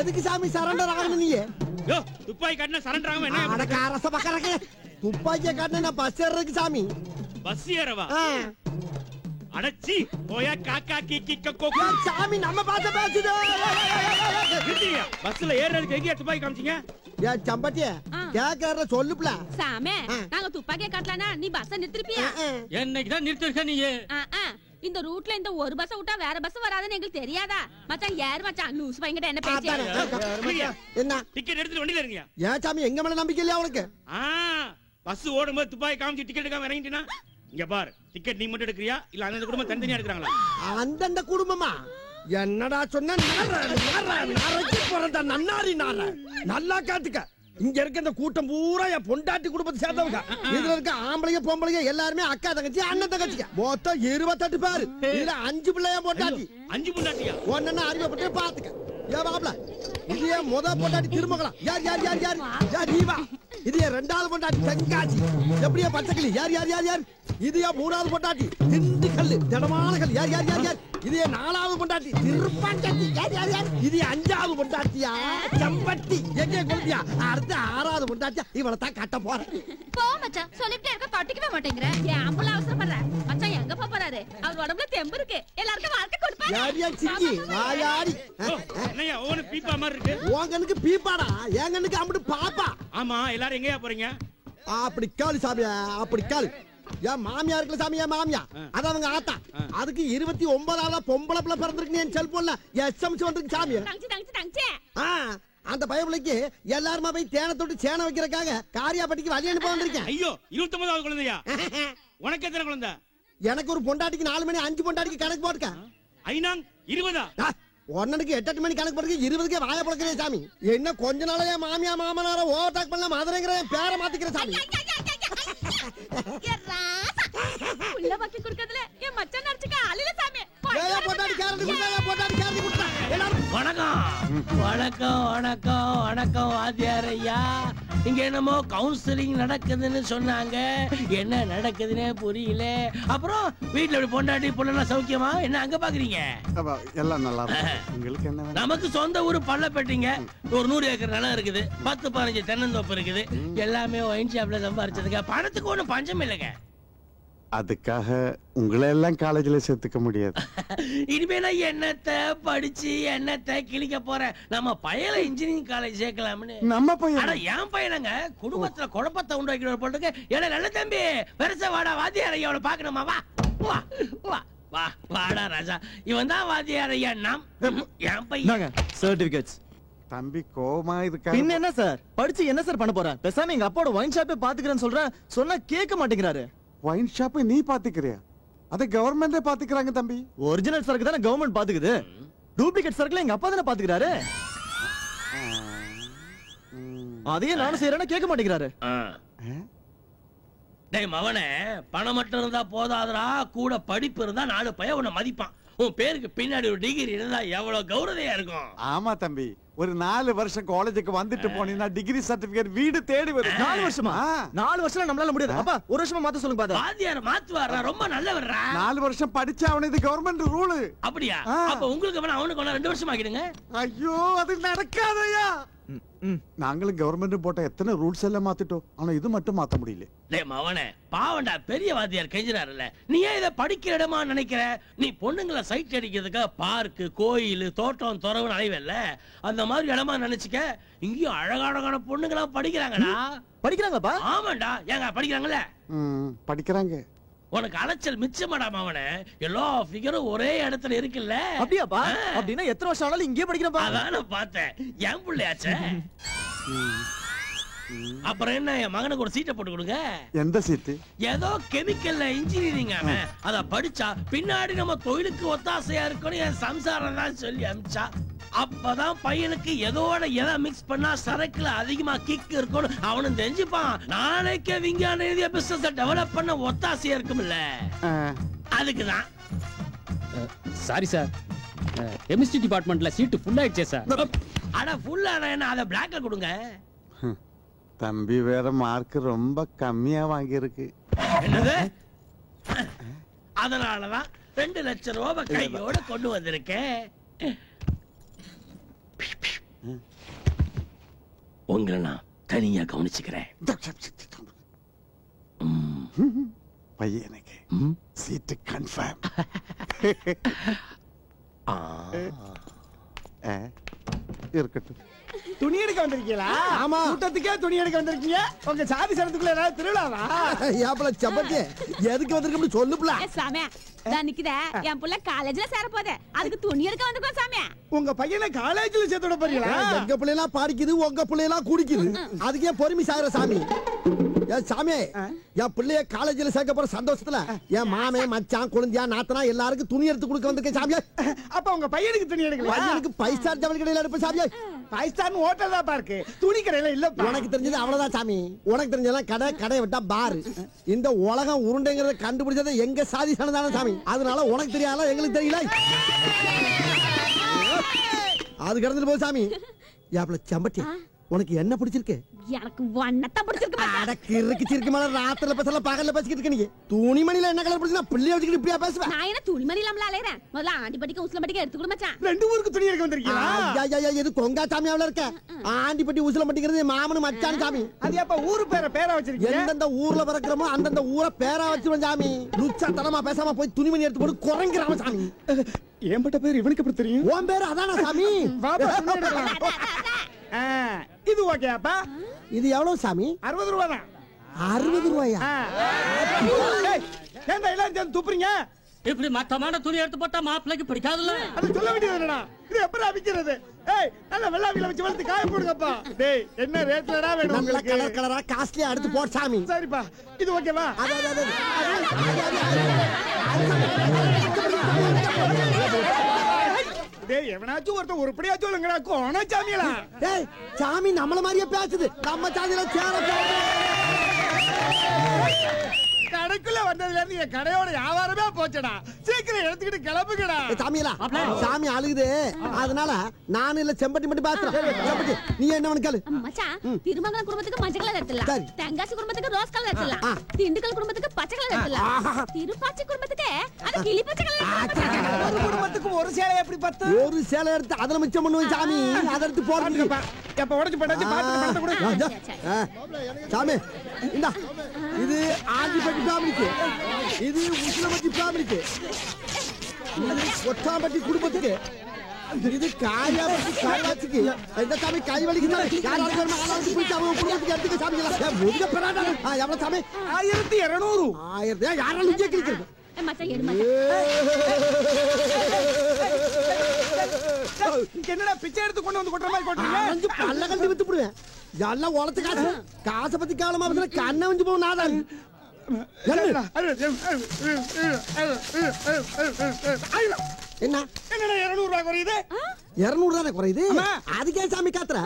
எதுக்கு சாமி சரண்டர் ஆகணும் நீ? துப்பாக்கி காட்டினா சரண்டர் ஆகாம என்ன? துப்பாக்கிய காட்டினா நான் பஸ் ஏறதுக்கு சாமி. பஸ் ஏறவா? அடச்சி போயா காக்கா கீக்கி கக்கோ. சாமி நம்ம பார்த்து பேசுது. பஸ்ல ஏறதுக்கு எங்கேயா துப்பாக்கி காமிச்சீங்க? ஏன் சம்பட்டிய கேக்கறத சொல்லுப்ல. சாமே நாங்க துப்பாக்கிய காட்டலனா நீ பஸ் நிறுத்திருப்பியா? என்னைக்கு தான் நிறுத்திருக்க நீ? இந்த ரூட்ல இந்த ஒரு பஸ் விட்டா வேற பஸ் வராதுன்னு எங்களுக்கு தெரியாதா? மச்சான் யார் மச்சான் லூஸ் பையன்கிட்ட என்ன பேசியா? என்ன டிக்கெட் எடுத்துட்டு வண்டில இருங்க. ஏன் சாமி எங்க மேல நம்பிக்கை இல்லையா உனக்கு? பஸ் ஓடும்போது துப்பாக்கி காமிச்சு டிக்கெட் எடுக்காம இறங்கிட்டீனா? இங்க பாரு, டிக்கெட் நீ மட்டும் எடுக்கறியா இல்ல அந்த குடும்பம் தனித்தனியா எடுக்கறாங்களா? அந்த குடும்பமா? என்னடா சொன்ன? நரக்கி போறதா நன்னாரி நார. நல்லா காட்டுக்க. இங்க இருக்க இந்த கூட்டம் பூரா என் பொண்டாட்டி குடும்பத்தை சேர்ந்தவங்க. இதுல இருக்க ஆம்பளைங்க பொம்பளைங்க எல்லாருமே அக்கா தங்கச்சி அண்ணன் தங்கச்சிங்க. மொத்தம் 28 பேரு. இதுல 5 பிள்ளையா பொண்டாட்டி. 5 பொண்டாட்டியா? ஒன்னா அறிவுப்பட்டு பாத்துக்க. ஏன் பாப்ல இது ஏன் முத பொண்டாட்டி திருமகலாம்? யார் யார் யார் யார் யார்? நீவா? இது ஏன் 2வது பொண்டாட்டி தங்காச்சி? எப்படியா பச்சைக்கிளி? யார் யார் யார் யார்? இது ஏன் 3வது பொண்டாட்டி திண்டுக்கல் திடமான கல்? யார் யார் யார் யார்? இது ஏன் 4வது பொண்டாட்டி திருப்பாஞ்சாட்டி? யார் யார் யார்? இது 5வது பொண்டாட்டியா சம்பட்டி? எங்கே கொண்டியா? அடுத்து 6வது பொண்டாட்டியா? இவளை தான் கட்ட போறேன். போ மச்சான், சொல்லிட்டே இருக்க கட்டிக்கவே மாட்டேங்கற. ஏன் அம்புல அவசரப்படுற? மச்சான் எங்க போறாரு? அவர் உடம்புல தெம்பு இருக்கு. எல்லாருக்கும் வாழ்க்கை கொடுப்பாரு. யார் யார் சிக்கி? வாயாடி. என்னையா ஓன பீப்பா மாதிரி இருக்கு? உங்கனுக்கு பீப்பாடா, எங்கனுக்கு அம்புட்டு பாப்பா. ஆமா, எல்லாரும் எங்கயா போறீங்க? அப்படி காலு சாமியா, அப்படி காலு. என் மாமியா இருக்குல்ல சாமி, என் மாமியா அது அவங்க ஆத்தா. அதுக்கு 29ஆவது பொம்பளை பிள்ளை பிறந்திருக்கு. என் செல்போன்ல எஸ்எம்எஸ் வந்திருக்கு சாமி. அந்த பயபிள்ளைக்கு எல்லாருமா போய் தேனை தொட்டு சேனை வைக்கிறதுக்காக காரியாப்பட்டிக்கு வழி அனுப்ப வந்திருக்கேன். ஐயோ, 29வது குழந்தையா? உனக்கு எத்தனை குழந்தை? எனக்கு ஒரு பொண்டாட்டிக்கு 4 மணி, 5 பொண்டாட்டிக்கு கணக்கு போட்டுக்க. ஐநாங் 20? ஒன்னனுக்கு 8 மணி கணக்கு போட்டு 20க்கே வாய பழக்கிறேன் சாமி. என்ன கொஞ்ச நாளையா மாமியா மாமனார ஓவர்டேக் பண்ண மதுரைங்கிற பேரை மாத்திக்கிறேன் சாமி. உள்ள பாக்கி குடுக்கறதுல என் மச்சான் நடிச்சுக்க ஆளில சாமி. ஏயா பொண்டாட்டி கேரண்டி குடுடா, பொண்டாட்டி கேரண்டி குடுடா. எல்லாரும் வணக்கம் வணக்கம் வணக்கம் வணக்கம் வாத்தியார் ஐயா. இங்க என்னமோ கவுன்சிலிங் நடக்குதுன்னு சொன்னாங்க. என்ன நடக்குதுன்னே புரியல. அப்புறம் வீட்டுல இப்படி பொண்டாட்டி பொண்ணெல்லாம் சௌக்கியமா? என்ன அங்க பாக்குறீங்க? எல்லாம் நல்லா இருக்கு. உங்களுக்கு என்ன வேணும்? நமக்கு சொந்த ஊரு பள்ளப்பட்டிங்க. ஒரு 100 ஏக்கர் நிலம் இருக்குது. 10-15 தென்னந்தோப்பு இருக்குது. எல்லாமே ஒயின் ஷாப்ல சம்பாரிச்சதுங்க. பணத்துக்கு ஒண்ணும் பஞ்சம் இல்லைங்க. அதுக்காக உங்களை எல்லாம் காலேஜ்ல சேர்த்துக்க முடியாது. இனிமே நான் என்னத்தை படிச்சு என்னத்தை கிழிக்க போறேன். நம்ம பையல இன்ஜினியரிங் காலேஜ் சேர்க்கலாம்னு. நம்ம பையன்? அட என் பையனங்க. குடும்பத்துல குழப்பத்தை உண்டாக்கிற போட்டுக்கு. ஏன்னா நல்ல தம்பி பெருசா வாடா வாத்தியார் ஐயா பாக்கணுமா? வா வா வா வா வாடா ராஜா. இவன் தான் வாத்தியார் ஐயா. நாம் என் பையன் சர்டிபிகேட்ஸ். தம்பி கோமா இருக்கா? பின்ன என்ன சார் படிச்சு என்ன சார் பண்ண போற? பேசாம எங்க அப்பாவோட ஒயின் ஷாப்பே பாத்துக்கிறேன்னு சொல்ற. சொன்னா கேட்க மாட்டேங்கிறாரு. ஒயின் ஷாப் நீ பாத்துக்கிறியா? அத கவர்மெண்டே பாத்துக்கறாங்க தம்பி. ஒரிஜினல் சரக்கு தானே கவர்மெண்ட் பாத்துக்குது. டூப்ளிகேட் சரக்குல எங்க அப்பா தானே பாத்துக்கிறாரு. அதையே நானும் செய்யறேன்னா கேட்க மாட்டேங்கிறாரு. டேய் மவனே, பணம் மட்டும் இருந்தா போதாதடா, கூட படிப்பு இருந்தா 4 பையன் உன்னை மதிப்பான். உன் பேருக்கு பின்னாடி ஒரு டிகிரி இருந்தா எவ்வளவு கௌரவமா இருக்கும். ஆமா தம்பி, ஒரு 4 வருஷம் காலேஜுக்கு வந்துட்டு போனீங்கன்னா டிகிரி சர்டிபிகேட் வீடு தேடி வரும். 4 வருஷமா? 4 வருஷம் நம்மளால முடியாது. அப்பா ஒரு வருஷமா மாத்த சொல்லுங்க பாத்தா. வாத்தியார் மாத்துவாரா? ரொம்ப நல்லவர்ரா. 4 வருஷம் படிச்சா அவன இது கவர்மெண்ட் ரூல். அப்படியா? அப்ப உங்களுக்கு வேணா அவனுக்கு வேணா 2 வருஷம் ஆக்கிடுங்க. ஐயோ அது நடக்காதயா. நாங்களும் கவர்மெண்ட் போட்ட எத்தனை ரூல்ஸ் எல்லாம் மாத்திட்டோம். ஆனா இது மட்டும் மாத்த முடியல. டேய் மவனே, பாவண்டா பெரிய வாத்தியார் கெஞ்சினாருல்ல. நீ ஏன் இத படிக்கிற இடமா நினைக்கிற? நீ பொண்ணுங்களை சைட் அடிக்கிறதுக்கு பார்க்கு கோயில் தோட்டம் துறவு அலைவல்ல, அந்த மாதிரி இடமா நினைச்சுக்க. இங்கேயும் அழகான பொண்ணுங்களா படிக்கிறாங்கடா. படிக்கிறாங்கப்பா? ஆமாண்டா. ஏங்க படிக்கிறாங்கல்ல? படிக்கிறாங்க. உனக்கு அலைச்சல் மிச்சமாடா மவனே. எல்லா ஃபிகரும் ஒரே இடத்துல இருக்குல்ல. அப்படியாப்பா? அப்படின்னா எத்தனை வருஷம் ஆனாலும் இங்கே படிக்கிறப்பா? அதான் நான் பார்த்தேன். என் பிள்ளையாச்சே. அப்புறம் என்ன, என் மகனுக்கு ஒரு சீட்டை போட்டு கொடுங்க. எந்த சீட்டு? ஏதோ கெமிக்கல்ல இன்ஜினியரிங். அவன் அத படிச்சா பின்னாடி நம்ம தொழிலுக்கு ஒத்தாசையா இருக்கணும் என் சம்சாரம் தான் சொல்லி அமிச்சா. அப்பதான் பையனுக்கு எதோட எதை மிக்ஸ் பண்ணா சரக்குல அதிகமா கிக் இருக்கணும் அவனும் தெரிஞ்சுப்பான். நாளைக்கே விஞ்ஞான ரீதியா பிசினஸ் டெவலப் பண்ண ஒத்தாசையா இருக்கும்ல. அதுக்குதான். சாரி சார், கெமிஸ்ட்ரி டிபார்ட்மெண்ட்ல சீட் ஃபுல் ஆயிடுச்சே சார். அட ஃபுல் ஆனா என்ன, அத பிளாக்ல கொடுங்க. தம்பி வேற மார்க் ரொம்ப கம்மியா வாங்கியிருக்கு. என்னது? அதனாலதான் 2 லட்சம் ரூபாய் கையோட கொண்டு வந்திருக்கேன். உங்களை நான் தனியா கவனிச்சுக்கிறேன். பையனுக்கு சீட்டு கன்ஃபார்ம். இருக்கட்டும். துணி எடுக்க வந்திருக்கீங்களா? ஆமா. கூட்டத்துக்கே துணி எடுக்க வந்திருக்கீங்க. உங்க சாதி சனத்துக்குள்ள ஏதாவது திருவிழாவா? ஏப்பல செம்பட்டி எதுக்கு வந்திருக்கோம்னு சொல்லுப்ல. சாமி நான் நிக்குதே என் புள்ள காலேஜ்ல சேர போதே அதுக்கு துணி எடுக்க வந்திருக்கோம் சாமி. உங்க பையனை காலேஜ்ல சேர்த்து விட போறீங்களா? எங்க பிள்ளைலாம் படிக்குது உங்க பிள்ளைலாம் குடிக்குது. அதுக்கே பொறுமை சாகுற சாமி. ஏன் சாமி என் பிள்ளைய காலேஜ்ல சேர்க்க போற சந்தோஷத்துல என் மாமே மச்சான் குழந்தையா நாத்தனா எல்லாருக்கும் துணி எடுத்து கொடுக்க வந்திருக்கேன் சாமியா. அப்ப உங்க பையனுக்கு துணி எடுக்கல? பையனுக்கு 5 ஸ்டார் ஜவுளி கடையில எடுப்ப சாமியா. 5 ஸ்டார் ஹோட்டல் தான் பாருக்கு, துணி கடையில இல்ல. உனக்கு தெரிஞ்சது அவ்வளவுதான் சாமி. உனக்கு தெரிஞ்சதெல்லாம் கடை விட்டா பாரு. இந்த உலகம் உருண்டைங்கிறத கண்டுபிடிச்சது எங்க சாதி சனதான சாமி. அதனால உனக்கு தெரியாத எங்களுக்கு தெரியல. அது கடந்துட்டு போ சாமி. ஏப்பல செம்பட்டி உனக்கு என்ன பிடிச்சிருக்கு? எனக்கு வண்ணத்தான் பிடிச்சிருக்கு. அடக்கு இருக்கு சிரிக்கு மேல ராத்திரில பேசல பகல்ல பேசிக்கிட்டு இருக்க நீ. துணிமணில என்ன கலர் பிடிச்சா பிள்ளைய வச்சுக்கிட்டு இப்படியா பேசுவ? நான் என்ன துணிமணி இல்லாமல அலையறேன். முதல்ல ஆண்டி பட்டிக்கு உஸ்ல பட்டிக்கு எடுத்து கொடு மச்சான். 2 ஊருக்கு துணி எடுக்க வந்திருக்கீங்களா? இது கொங்கா சாமியாவுல இருக்க. ஆண்டிப்பட்டி உசுல பட்டிக்கிறது மாமனு மச்சான் சாமி. அது அப்ப ஊரு பேரா வச்சிருக்கீங்க? எந்தெந்த ஊர்ல பிறக்கிறோமோ அந்தந்த ஊரை பேரா வச்சிருவோம் சாமி. லுச்சா தனமா பேசாம போய் துணிமணி எடுத்து போட்டு குறைங்கிறாம சாமி. ஏம்பட்ட பேர் இவனுக்கு எப்படி தெரியும்? உன் பேரு அதானா சாமி? இது ஓகேப்பா. இது எவ்வளவு சாமி? 60 ரூபாய் தான். 60 ரூபாயா? ஏன்டா எல்லாம் சேர்ந்து துப்புறீங்க? இப்படி மட்டமான துணி எடுத்து போட்டா மாப்பிள்ளைக்கு பிடிக்காதுல்ல. அது சொல்ல வேண்டியது என்னடா? இது எப்படி விக்கிறது? ஏய் நல்ல வெள்ளாவில வச்சு வளர்த்து காய போடுங்கப்பா. டேய் என்ன ரேட்லடா வேணும் நல்ல உங்களுக்கு? கலர் கலரா காஸ்ட்லியா எடுத்து போடு சாமி. சரிப்பா இது ஓகேவா? டேய் எவனாச்சும் ஒருத்தன் உருப்படியாச்சும் இல்லங்கடா கோண சாமியலா. டேய் சாமி நம்மள மாதிரியே பேசுது. நம்ம சாதியில சேர கடைக்குள்ள வந்ததுல இருந்து என் கடையோட வியாபாரமே போச்சடா. சீக்கிரம் எடுத்துக்கிட்டு கிளம்புங்கடா. சாமியலா சாமி அழுகுது. அதனால நான் இல்ல செம்பட்டி மட்டும் பேசுறேன். செம்பட்டி நீ என்ன வனக்காலு? மச்சான் திருமங்கலம் குடும்பத்துக்கு மஞ்சள் கலர் எடுத்துடலாம். தெங்காசி குடும்பத்துக்கு ரோஸ் கலர் எடுத்துடலாம். திண்டுக்கல் குடும்பத்துக்கு பச்சை கலர் எடுத்துடலாம். திருப்பாச்சி குடும்பத்துக்கு அது கிளி பச்சை கலர். ஒரு குடும்பத்துக்கு ஒரு சேலை எப்படி பத்து? ஒரு சேலை எடுத்து அதுல மிச்சம் பண்ணுவோம் சாமி. அத எடுத்து போடுங்க. எப்ப உடைச்சு போட்டாச்சு பாத்து கூட. சாமி இந்தா இது ஆண்டிப்பட்டி ஃபேமிலிக்கு. இது உசிலம்பட்டி ஃபேமிலிக்கு. இது ஒட்டாம்பட்டி குடும்பத்துக்கு. இது காயாபட்டி காயாச்சிக்கு. இந்த சாமி கை வலிக்குது. யாராவது வரமா ஆளாச்சு போய் அவங்க குடும்பத்துக்கு எடுத்துக்க சாமிங்களா. முதுக பெறாடா. எவ்வளவு சாமி? 1200. 1000 யாராலும் கேக்குறது? மச்சான் எடு என்னடா பிச்சை எடுத்து கொண்டு வந்து கொட்டுற மாதிரி கொட்டுறீங்க? பல்ல கட்டி வித்து போடுவேன். எல்லாம் உழைச்சு காசு. காசை பத்தி காலமா கண்ணை வந்து போகும். நாதான் என்ன என்னடா 200 ரூபாய் குறையுது? 200 தானே குறையுது. அதுக்கே சாமி காத்துற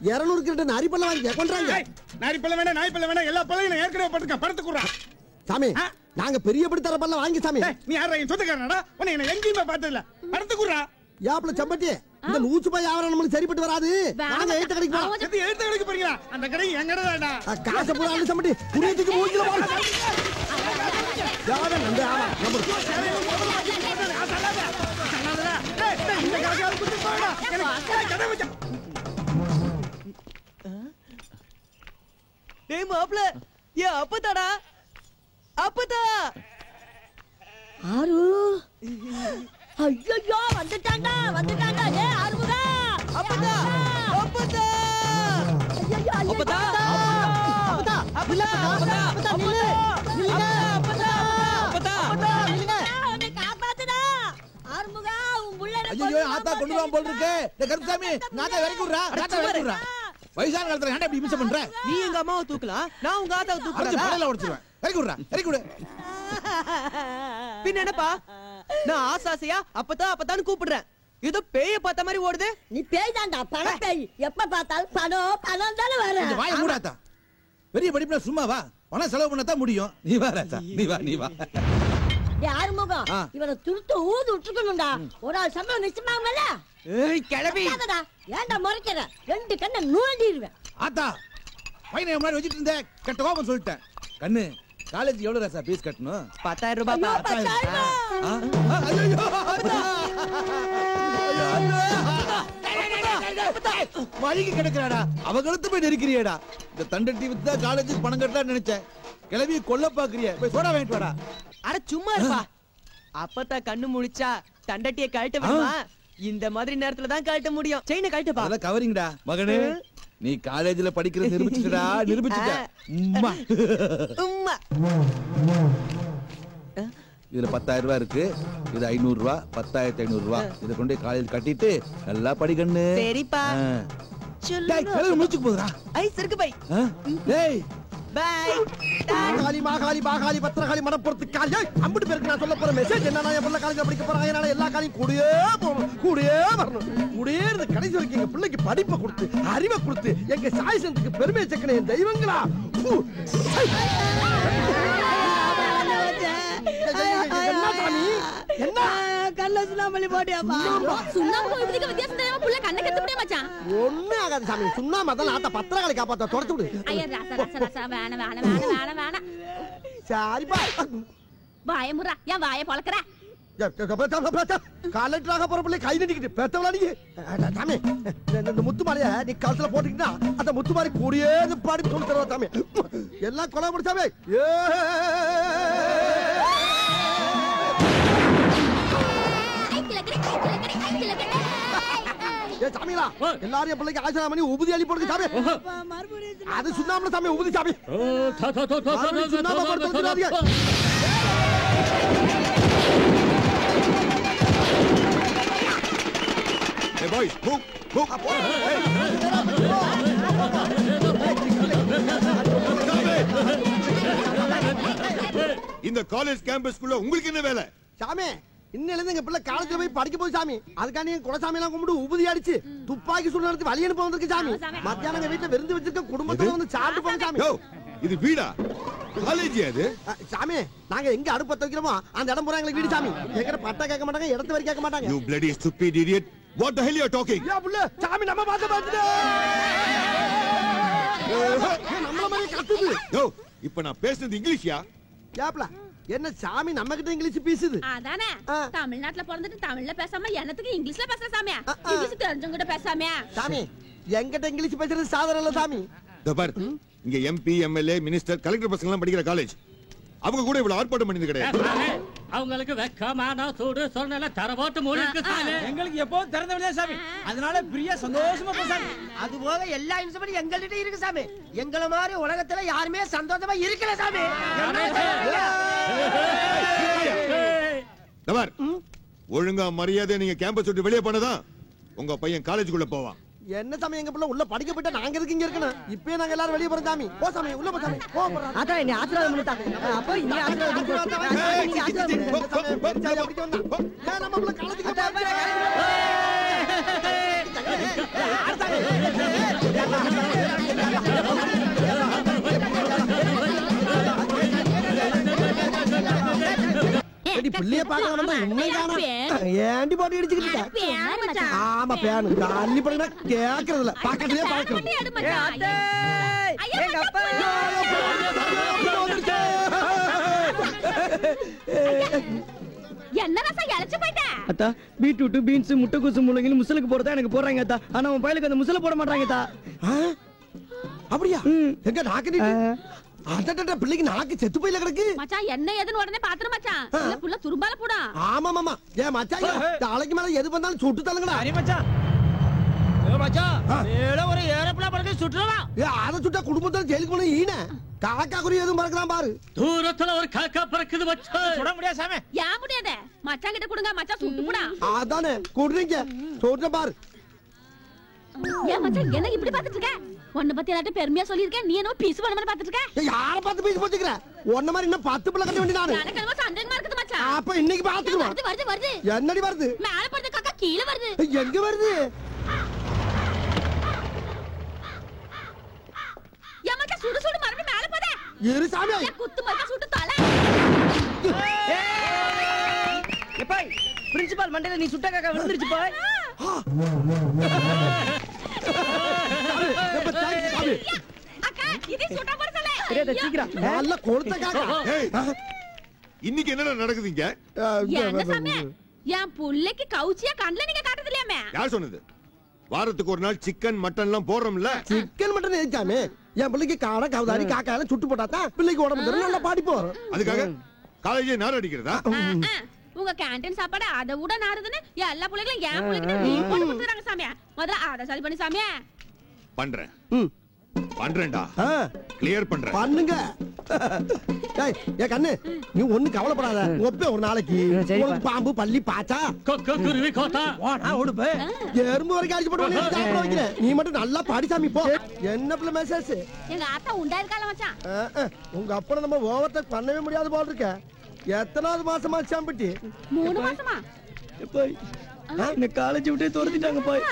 200 கிட்ட நரிப்பல்ல வாங்கி கொண்டாங்க. நரிப்பல்ல வேணா நாய்ப்பல்ல வேணா எல்லா பல்லையும் ஏற்கனவே படுத்துக்க படுத்துக்குறா. சாமி நாங்க பெரிய படி தர பல்ல வாங்கி சாமி. நீ யாரா என் சொந்தக்காரனடா? உன்னை என்ன எங்கேயுமே பார்த்தது இல்ல. படுத்துக்குறா. யாப்ல செம்பட்டி இந்த லூச்சு பை வியாபாரம் நமக்கு சரிப்பட்டு வராது. நாங்க எழுத்த கடைக்கு போறோம். எது எழுத்த கடைக்கு போறீங்களா? அந்த கடை எங்கடா வேண்டா. காசை பூரா அள்ளி செம்பட்டி புரியத்துக்கு மூஞ்சில போடா. யாரா நம்ப ஆமா நம்ம இந்த கடையால குத்தி போடா. எனக்கு கடை வச்ச. டேய் மாப்ள ஏ அப்பதாடா. அப்பதா ஆரு ஐயோ வந்துட்டாண்டா ஏ ஆறுமுகா. அப்பதா அப்பதா அப்பதா அப்பதா இல்ல அப்பதா நில்லு நில்லுங்க. அப்பதா நில்லுங்க. என்னை காப்பாத்துடா ஆறுமுகா. உன் புள்ள ஐயோ ஆத்தா கொண்டு வா போல் இருக்கே. டேய் கருப்பசாமி நாதா இறக்கி விடுறா. நாதா இறக்கி விடுறா. வயசான காலத்துல ஏன்டா இப்படி மிஸ் பண்ற? நீ எங்க அம்மாவை தூக்கலாம், நான் உங்க ஆத்தாவை அடிச்சு தூக்குறேன். பல்லையில உடைச்சிடுவேன். இறக்கி விடுறா. இறக்கி விடு. பின்ன என்னப்பா நான் ஆசாசையா அப்பதான்னு கூப்பிடுறேன். ஏதோ பேய பார்த்த மாதிரி ஓடுது. நீ பேய் தான்டா, பண பேய். எப்ப பார்த்தாலும் பணம் தானே வர. வாய மூடாத்தா. பெரிய படிப்புல சும்மா வா. பணம் செலவு பண்ணத்தான் முடியும். நீ வா ராத்தா. நீ வா. ஆறுமுகம் இவனை துருத்து ஊது விட்டுருக்கணும்டா. ஒரு ஆள் சம்பளம் நிச்சயமாங்கல்ல. ஏய் கிளவி ஏன்டா முறைக்கிற? 2 கண்ணை நூண்டிடுவேன். ஆத்தா பையனை முன்னாடி வச்சிட்டு இருந்தேன் கட்ட கோபம் சொல்லிட்டேன். கண்ணு காலேஜ் எவ்வளவு ராசா ஃபீஸ் கட்டணும்? 10,000 ரூபாய். வழிக்கு கிடக்குறாடா, அவங்களுக்கு போய் நெருக்கிறியடா. இந்த தண்டட்டி வித்தா காலேஜுக்கு பணம் கட்டலாம்னு நினைச்சேன். கிளவி கொல்ல பாக்குறிய, போய் சோடா வாங்கிட்டு வாடா. அட சும்மா இருப்பா. அப்பதான் கண்ணு முழிச்சா தண்டட்டிய கழட்ட விடுமா? இந்த மாதிரி நேரத்துல தான் கழட்ட முடியும். செயினை கழட்டுப்பா. அதெல்லாம் கவரிங்கடா மகனே. நீ காலேஜ்ல படிக்கிறது நிரூபிச்சுடா, நிரூபிச்சுட்ட. உம்மா உம்மா. இதுல 10,000 ரூபாய் இருக்கு, இது 500 ரூபாய், 10,500 ரூபாய். இத கொண்டு காலேஜ் கட்டிட்டு நல்லா படிக்கண்ணு. சரிப்பா. டேய் கலர் முடிச்சுக்கு போறா. ஐஸ் இருக்கு பை. டேய் பை. காளி மாகாளி பாகாளி பத்திரகாளி மடப்புறத்து காளி. அம்பிட்டு பேருக்கு நான் சொல்ல போற மெசேஜ் என்னன்னா, என் பிள்ளை காலேஜ்ல படிக்க போறாங்க. அதனால எல்லா காலையும் கூடயே போகணும், கூடயே வரணும். கூடயே இருந்து கடைசி வரைக்கும் எங்க பிள்ளைக்கு படிப்பை கொடுத்து அறிவை கொடுத்து எங்க சாய்சனுக்கு பெருமை சேர்க்கணும் என் தெய்வங்களா. என்ன சாமி என்ன கல்ல சுண்ணாம்பு போட்டியாப்பா? சுண்ணாம்பு விதிக்க வித்தியாசம் தெரியாம புள்ள கண்ணை கெடுத்து முடிய மச்சான். ஒண்ணு ஆகாது சாமி. சுண்ணாம்பு அதெல்லாம் ஆத்த பத்திரகாளி காப்பாத்த தொடச்சு விடு. ஐயா ராசா ராசா ராசா வேணாம் வேணாம் வேணாம் வேணாம் வேணாம். சரிப்பா வாய முறா, ஏன் வாய பொளக்குற? கலெக்டராக போற பிள்ளை கை நட்டிக்கிட்டு பெத்தவளா நீ? சாமி இந்த முத்து மாலைய நீ கழுத்துல போட்டுக்கிட்டா அந்த முத்து மாதிரி கூடியே பாடி சொல்லி தருவா சாமி. எல்லாம் கொலை முடிச்சாமே. சாமிங்களா எல்லாரும் பிள்ளைக்கு ஆசிரியம் பண்ணி உபதி அள்ளி போடுங்க சாமி. அது சுண்ணாம்புல சாமி, உபதி சாமி. சுண்ணாம்பு போட்டு வந்துடாதீங்க. Hey boys, move, move. இந்த காலேஜ் கேம்பஸ்க்குள்ள உங்களுக்கு என்ன வேலை? சாமி இன்னில இருந்து எங்க பிள்ளை காலேஜ்ல போய் படிக்க போய் சாமி. அதுக்காண்டி குலசாமி எல்லாம் கும்பிட்டு உபதி அடிச்சு துப்பாக்கி சூடு நடத்தி வழி அனுப்ப வந்திருக்கு சாமி. மத்தியானம் எங்க வீட்டுல விருந்து வச்சிருக்க குடும்பத்தோட வந்து சாப்பிட்டு போங்க சாமி. இது வீடா காலேஜ் அது? சாமி நாங்க எங்க அடுப்பு வைக்கிறோமோ அந்த இடம் பூரா எங்களுக்கு வீடு சாமி. எங்கட பட்டா கேட்க மாட்டாங்க, இடத்து வரை கேட்க மாட்டாங்க. You bloody stupid idiot. What the hell you are talking? யா புள்ள சாமி நம்ம பாத்துடா. நம்மள மாதிரி கத்துது. யோ இப்போ நான் பேசுறது இங்கிலீஷா? யாப்ல என்ன சாமி நம்ம கிட்ட இங்கிலீஷ் பேசுது? அதானே தமிழ்நாட்டுல பிறந்துட்டு தமிழ்ல பேசாம என்னத்துக்கு இங்கிலீஷ்ல பேசுற சாமியா? இங்கிலீஷ் தெரிஞ்சவங்க கிட்ட பேசாமையா? சாமி எங்கிட்ட இங்கிலீஷ் பேசுறது சாதாரண இல்ல சாமி. தபார் இங்க எம்பி எம்எல்ஏ மினிஸ்டர் கலெக்டர் பசங்க எல்லாம் படிக்கிற காலேஜ். அவங்க கூட இவ்வளவு ஆர்ப்பாட்டம் பண்ணது கிடையாது. அவங்களுக்கு வெக்கமான சூடு சொன்னல தரவோட்டு மூடி இருக்கு சாமி. எங்களுக்கு எப்போ திறந்த வெளியே சாமி. அதனால பிரியா சந்தோஷமா போ சாமி. அது போக எல்லா இன்ஸ்பெக்டரும் எங்கள்கிட்ட இருக்கு சாமி. எங்கள மாதிரி உலகத்துல யாருமே சந்தோஷமா இருக்கல சாமி. தபார் ஒழுங்கா மரியாதை நீங்க கேம்பஸ் விட்டு வெளியே போனதான் உங்க பையன் காலேஜுக்குள்ள போவான். என்ன சாமி எங்க பிள்ளை உள்ள படிக்க போயிட்டா நாங்க எதுக்கு இங்க இருக்கணும்? இப்பவே நாங்க எல்லாரும் வெளிய போறோம் சாமி. போ சாமி உள்ள போ சாமி. போ போறோம். அத நீ ஆசீர்வாதம் பண்ணிட்டாங்க. அப்போ நீ ஆசீர்வாதம் பண்ணு. நம்ம பிள்ளை காலேஜுக்கு பிள்ளைய பார்க்க வந்தா உண்மைதானா? ஏண்டி போட்டு இடிச்சுக்கிட்ட? ஆமா பேனு தள்ளி போடுங்க கேக்குறதுல பக்கத்துலயே பாக்குறது. எங்க அப்பா என்ன ரசா இளைச்சு போயிட்ட? அத்தா பீட்ரூட் பீன்ஸ் முட்டைக்கோசு முள்ளங்கி முசலுக்கு போறதா எனக்கு போறாங்க அத்தா. ஆனா உன் பையலுக்கு அந்த முசல போட மாட்டாங்க அத்தா. அப்படியா? எங்க நாக்கு அடடட பிள்ளைக்கு நாக்கு செத்து போயில கிடக்கு. மச்சான் என்ன ஏதுன்னு உடனே பாத்துற மச்சான். இல்ல புள்ள துரும்பால போடா. ஆமா மாமா ஏ மச்சான் தலைக்கு மேல எது வந்தாலும் சுட்டு தள்ளுங்கடா. சரி மச்சான். ஏ மச்சான் ஏல ஒரு ஏரோப்ளேன் பறக்க சுட்டுறவா. ஏ அத சுட்டா குடும்பத்தோட ஜெயிலுக்கு போன ஈன காக்கா குறி எதுவும் பறக்கலாம் பாரு. தூரத்துல ஒரு காக்கா பறக்குது மச்சான். சுட முடியாது சாமி. ஏன் முடியாதே? மச்சான் கிட்ட கொடுங்க மச்சான் சுட்டு போடா. அதானே குடுறீங்க சொல்ற பாரு. ஏன் மச்சான் என்ன இப்படி பாத்துட்டு இருக்க? உன்னை பத்தி எல்லாரும் பெருமையா சொல்லிருக்கேன். நீ என்ன பீஸ் பண்ண மாதிரி பாத்துட்டு இருக்க? யார பார்த்து பீஸ் போட்டுக்கற? உன்ன மாதிரி இன்னும் 10 பிள்ளை கட்ட வேண்டியதானே. எனக்கு என்னமோ சந்தேகமா இருக்குது மச்சான். அப்ப இன்னைக்கு பாத்துக்குறோம். வருது வருது வருது. என்னடி வருது? மேல படுற காக்கா கீழ வருது. எங்க வருது? ஏன் மச்சான் சுடு சுடு மறுபடியும் மேல போதே. இரு சாமி. குத்து மச்சான் சுட்டு தலை. ஏய் பிரின்சிபால் மண்டையில நீ சுட்ட காக்கா விழுந்துருச்சு போய். அக்கா இது சுட போற சொல்ல தெரியாத சீக்கிரம் நல்ல கொளுத்த காக்கா ஏய், இன்னைக்கு என்னடா நடக்குதுங்க? என்ன சாமி என் புள்ளைக்கு கவுச்சியா கண்ணுல நீங்க காட்டுறது இல்லையாமே யார் சொன்னது? வாரத்துக்கு ஒரு நாள் சிக்கன் மட்டன் எல்லாம் போடுறோம்ல. Chicken mutton எதுக்காமே? என் பிள்ளைக்கு காடை கவுதாரி காக்கா எல்லாம் சுட்டு போட்டாதான் பிள்ளைக்கு உடம்பு தரும், நல்லா படிப்பு வரும். அதுக்காக காலேஜே நார் அடிக்கிறதா? உங்க கேண்டீன் சாப்பாடு அதை விட நாருதுன்னு எல்லா பிள்ளைகளும் என் பிள்ளைக்கு நீங்க போட்டு கொடுத்துறாங்க சாமியா. முதல்ல அதை சரி பண்ணி சாமியா. பண்றேன் பண்றேன்டா, கிளியர் பண்றேன். பண்ணுங்க. ஏய் ஏ கண்ணு, நீ ஒண்ணு கவலைப்படாத. ஒப்பே ஒரு நாளைக்கு உனக்கு பாம்பு பள்ளி பாச்சா குருவி கோத்தா ஓடா ஓடுப்பே எறும்பு வரைக்கும் அடிச்சு போட்டு உன்னை சாப்பிட வைக்கிறேன். நீ மட்டும் நல்லா பாடி சாமி போ. என்ன பிள்ளை மெசேஜ்? எங்க ஆத்தா உண்டா இருக்கால மச்சான். உங்க அப்பனை நம்ம ஓவர்டேக் பண்ணவே முடியாது போல இருக்க. எத்தனாவது மாசமா சாம்பிட்டி? 3 மாசமா. போய் என்ன காலேஜ் விட்டே துரத்திட்டாங்க போய்.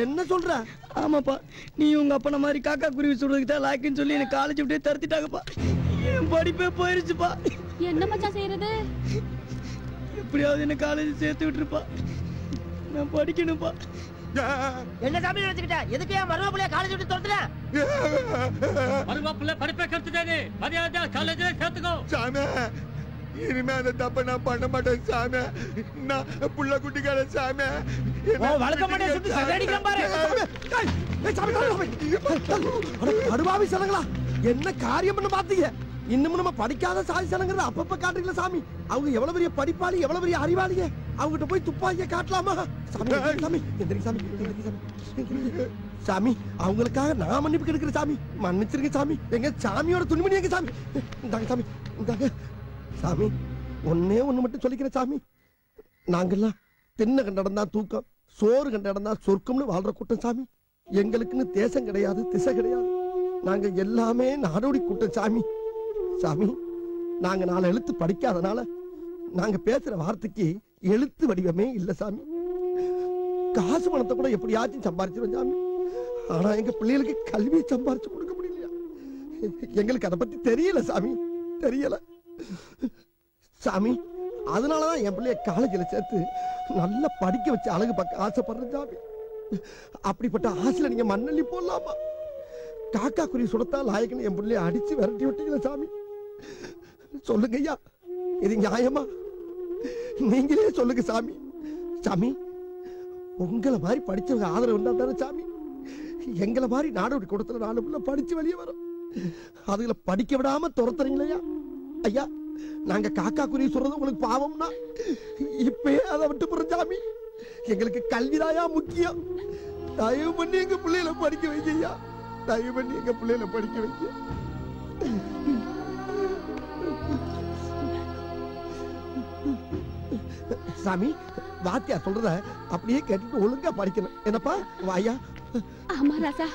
என்ன சொல்ற? ஆமாப்பா, நீ உங்க அப்பன மாதிரி காக்கா குருவி சுடுறதுக்கு தான் லாய்க்குன்னு சொல்லி என்ன காலேஜ் விட்டே துரத்திட்டாங்கப்பா. என் படிப்பே போயிருச்சுப்பா. என்ன மச்சான் செய்யறது? எப்படியாவது என்ன காலேஜ் சேர்த்து விட்டுருப்பா, நான் படிக்கணும்ப்பா. என்ன சாமி நினைச்சுக்கிட்ட? எதுக்கு என் மருமப்புள்ளைய காலேஜ் விட்டு துரத்துற? மருமப்புள்ள படிப்பை கெடுத்துட்டாரு. மரியாதை காலேஜ்ல சேர்த்துக்கோ. சாமி, இனிமே அந்த தப்ப நான் பண்ண மாட்டேன் சாமி. நான் புள்ள குட்டிக்கார சாமி. வளர்க்க மாட்டேன் சுத்தி சதடிக்கலாம் பாரு. ஏய் சாமி அடுபாவி சனங்களா, என்ன காரியம் பண்ண பாத்தீங்க? இன்னும் நம்ம படிக்காத சாதி சனங்கிறத அப்பப்ப காட்டுறீங்களா சாமி? அவங்க எவ்வளவு பெரிய படிப்பாளி, எவ்வளவு பெரிய அறிவாளிங்க. அவங்ககிட்ட போய் துப்பாக்கிய காட்டலாமா? சாமி சாமி எந்திரிங்க சாமி, எந்திரிங்க சாமி. சாமி அவங்களுக்காக நான் மன்னிப்பு கேட்கிறேன் சாமி. மன்னிச்சிருங்க சாமி. எங்க சாமியோட துணிமணி எங்க சாமி? இந்தாங்க சாமி, இந்தாங்க சாமி. ஒன்னே ஒண்ணு மட்டும் சொல்லிக்கிறேன் சாமி. நாங்கெல்லாம் தின்ன கண்ட இடம் தான் தூக்கம், சோறு கண்ட இடம் தான் சொர்க்கம்னு வாழ்ற கூட்டம் சாமி. எங்களுக்குன்னு தேசம் கிடையாது, திசை கிடையாது. நாங்க எல்லாமே நாடோடி கூட்டம் சாமி. சாமி, நாங்க 4 எழுத்து படிக்காதனால நாங்க பேசுற வார்த்தைக்கு எழுத்து வடிவமே இல்ல சாமி. காசு பணத்தை கூட எப்படியாச்சும் சம்பாரிச்சிடும் சாமி. ஆனா எங்க பிள்ளைகளுக்கு கல்வியை சம்பாரிச்சு கொடுக்க முடியலையா? எங்களுக்கு அதை பத்தி தெரியல சாமி, தெரியல சாமி. அதனாலதான் என் பிள்ளைய காலேஜில் சேர்த்து நல்லா படிக்க வச்சு அழகு பார்க்க ஆசைப்படுறேன் சாமி. அப்படிப்பட்ட ஆசையில நீங்க மண்ணள்ளி போடலாமா? காக்கா குருவி சுடத்தா லாயக்குன்னு என் பிள்ளைய அடிச்சு விரட்டி விட்டீங்களா சாமி? சொல்லுங்க ஐயா, இது நியாயமா? நீங்களே சொல்லுங்க சாமி. சாமி, உங்களை மாதிரி படிச்சவங்க ஆதரவு இருந்தா தானே சாமி எங்களை மாதிரி நாடோடி கூடத்துல 4 பிள்ளை படிச்சு வெளியே வரும். அதுல படிக்க விடாம துரத்துறீங்களா ஐயா? நாங்க காக்கா குருவி சொல்றது உங்களுக்கு பாவம்னா இப்பயே அதை விட்டு போற சாமி. எங்களுக்கு கல்விதாயா முக்கியம். தயவு பண்ணி எங்க பிள்ளைகளை படிக்க வைங்க ஐயா. தயவு பண்ணி எங்க பிள்ளைகளை படிக்க வைக்க. சாமி, வாத்தியா சொல்றத அப்படியே கேட்டுட்டு ஒழுங்கா படிக்கணும். என்னப்பா வாயா? ஆமா ராசா,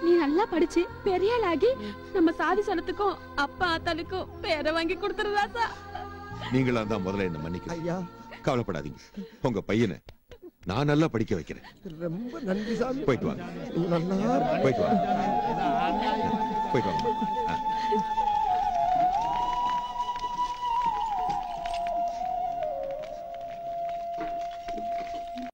நீ நல்லா படிச்சு பெரிய ஆளாகி நம்ம சாதி சனத்துக்கும் அப்பா ஆத்தாளுக்கும் பேரை வாங்கி கொடுத்துரு ராசா. நீங்களா தான் முதல்ல என்ன மன்னிக்கிறேன் ஐயா. கவலைப்படாதீங்க, உங்க பையனை நான் நல்லா படிக்க வைக்கிறேன். ரொம்ப நன்றி சாமி. போயிட்டு வாங்க, நல்லா போயிட்டு வாங்க, போயிட்டு வாங்க.